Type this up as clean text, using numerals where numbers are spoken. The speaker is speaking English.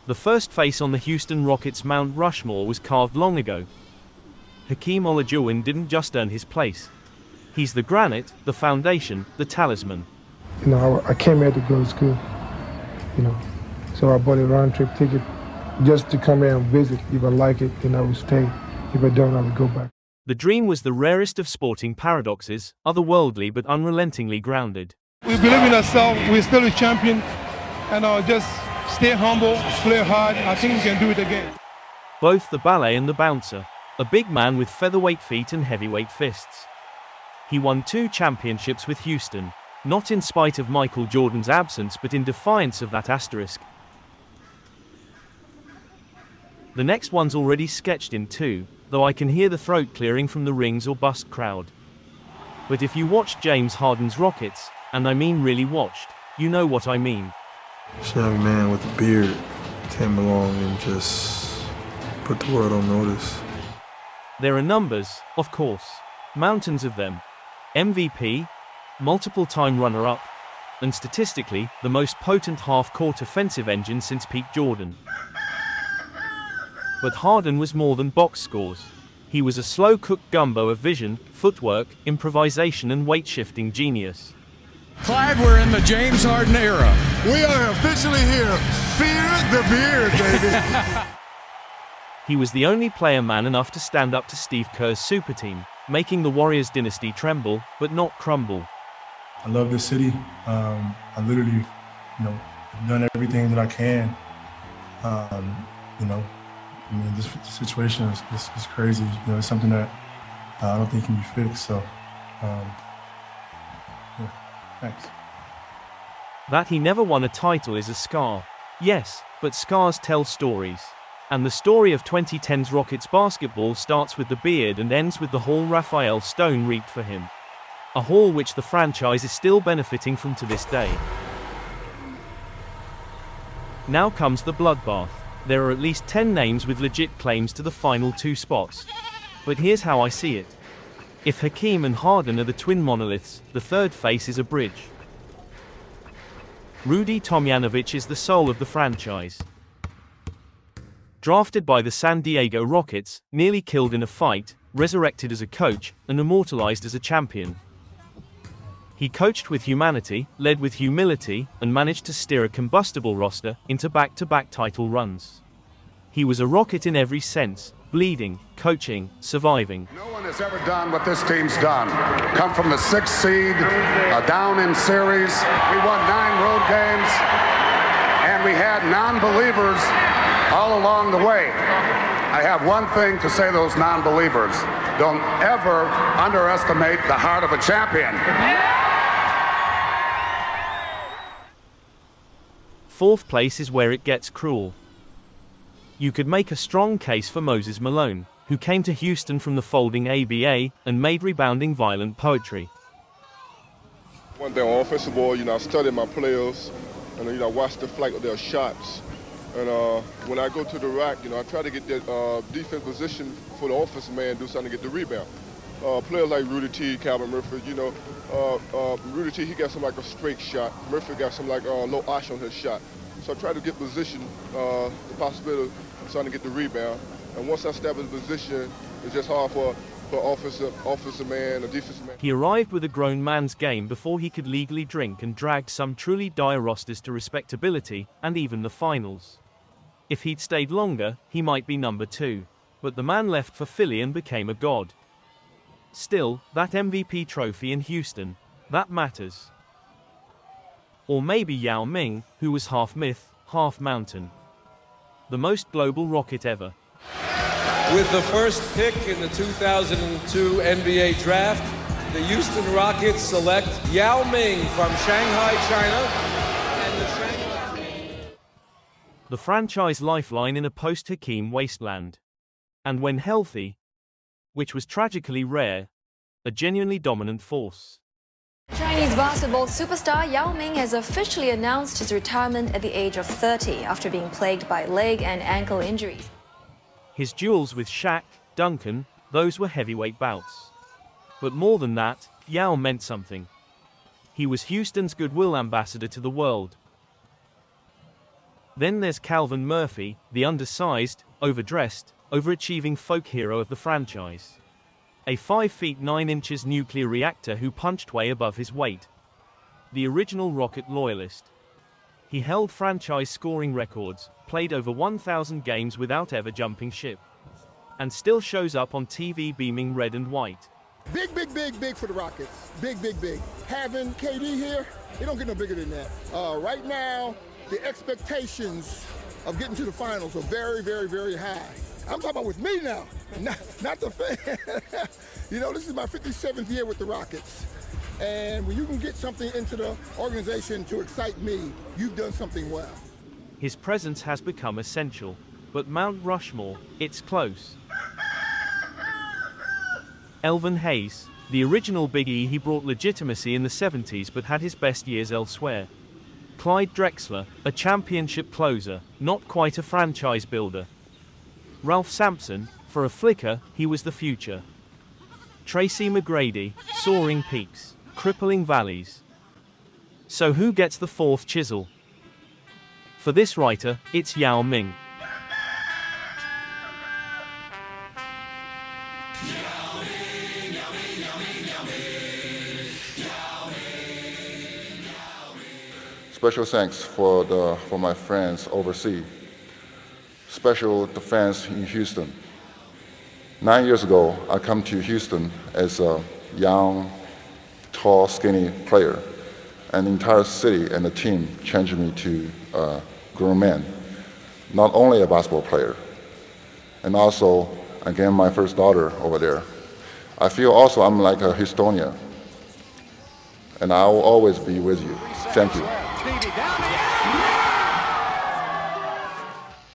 The first face on the Houston Rockets' Mount Rushmore was carved long ago. Hakeem Olajuwon didn't just earn his place. He's the granite, the foundation, the talisman. I came here to go to school, so I bought a round-trip ticket just to come here and visit. If I like it, then I would stay. If I don't, I would go back. The dream was the rarest of sporting paradoxes, otherworldly but unrelentingly grounded. We believe in ourselves. We're still a champion, and just stay humble, play hard. I think we can do it again. Both the ballet and the bouncer. A big man with featherweight feet and heavyweight fists. He won 2 championships with Houston, not in spite of Michael Jordan's absence but in defiance of that asterisk. The next one's already sketched in 2, though I can hear the throat clearing from the rings or bust crowd. But if you watched James Harden's Rockets, and I mean really watched, you know what I mean. This young man with a beard came along and just put the world on notice. There are numbers, of course, mountains of them. MVP, multiple-time runner-up, and statistically, the most potent half-court offensive engine since peak Jordan. But Harden was more than box scores. He was a slow-cooked gumbo of vision, footwork, improvisation and weight-shifting genius. Clyde, we're in the James Harden era. We are officially here. Fear the beard, baby. He was the only player man enough to stand up to Steve Kerr's super team, making the Warriors dynasty tremble, but not crumble. I love this city. I literally, done everything that I can. This situation is crazy. It's something that I don't think can be fixed. So, thanks. That he never won a title is a scar. Yes, but scars tell stories. And the story of 2010's Rockets basketball starts with the beard and ends with the haul Raphael Stone reaped for him. A haul which the franchise is still benefiting from to this day. Now comes the bloodbath. There are at least 10 names with legit claims to the final 2 spots. But here's how I see it. If Hakeem and Harden are the twin monoliths, the third face is a bridge. Rudy Tomjanovich is the soul of the franchise. Drafted by the San Diego Rockets, nearly killed in a fight, resurrected as a coach, and immortalized as a champion. He coached with humanity, led with humility, and managed to steer a combustible roster into back-to-back title runs. He was a Rocket in every sense, bleeding, coaching, surviving. No one has ever done what this team's done. Come from the 6th seed, down in series. We won 9 road games, and we had non-believers all along the way. I have one thing to say to those non-believers. Don't ever underestimate the heart of a champion. 4th place is where it gets cruel. You could make a strong case for Moses Malone, who came to Houston from the folding ABA and made rebounding violent poetry. One thing on offensive ball, I study my players, and I watch the flight of their shots. And when I go to the rack, I try to get that defense position for the offensive man, do something to get the rebound. Players like Rudy T, Calvin Murph, Rudy T, he got some like a straight shot. Murph got some like low ash on his shot. So I try to get position, the possibility of trying to get the rebound. And once I establish position, it's just hard for offensive man or defensive man. He arrived with a grown man's game before he could legally drink and dragged some truly dire rosters to respectability, and even the finals. If he'd stayed longer, he might be number 2. But the man left for Philly and became a god. Still, that MVP trophy in Houston, that matters. Or maybe Yao Ming, who was half myth, half mountain. The most global Rocket ever. With the first pick in the 2002 NBA Draft, the Houston Rockets select Yao Ming from Shanghai, China, and the Shanghai... The franchise lifeline in a post-Hakeem wasteland. And when healthy, which was tragically rare, a genuinely dominant force. Chinese basketball superstar Yao Ming has officially announced his retirement at the age of 30 after being plagued by leg and ankle injuries. His duels with Shaq, Duncan, those were heavyweight bouts. But more than that, Yao meant something. He was Houston's goodwill ambassador to the world. Then there's Calvin Murphy, the undersized, overdressed, overachieving folk hero of the franchise. A 5 feet 9 inches nuclear reactor who punched way above his weight. The original Rocket loyalist. He held franchise scoring records, played over 1,000 games without ever jumping ship, and still shows up on TV beaming red and white. Big for the Rockets. Big. Having KD here, it don't get no bigger than that. Right now, the expectations of getting to the finals are very high. I'm talking about with me now, not the fan. You know, this is my 57th year with the Rockets. And when you can get something into the organization to excite me, you've done something well. His presence has become essential, but Mount Rushmore, it's close. Elvin Hayes, the original Big E, he brought legitimacy in the 70s but had his best years elsewhere. Clyde Drexler, a championship closer, not quite a franchise builder. Ralph Sampson, for a flicker, he was the future. Tracy McGrady, soaring peaks, crippling valleys. So who gets the fourth chisel? For this writer, it's Yao Ming. Special thanks for my friends overseas. Special the fans in Houston. 9 years ago, I come to Houston as a young, tall, skinny player, and the entire city and the team changed me to a grown man, not only a basketball player. And also, I gained my first daughter over there. I feel also I'm like a Houstonian, and I will always be with you. Thank you.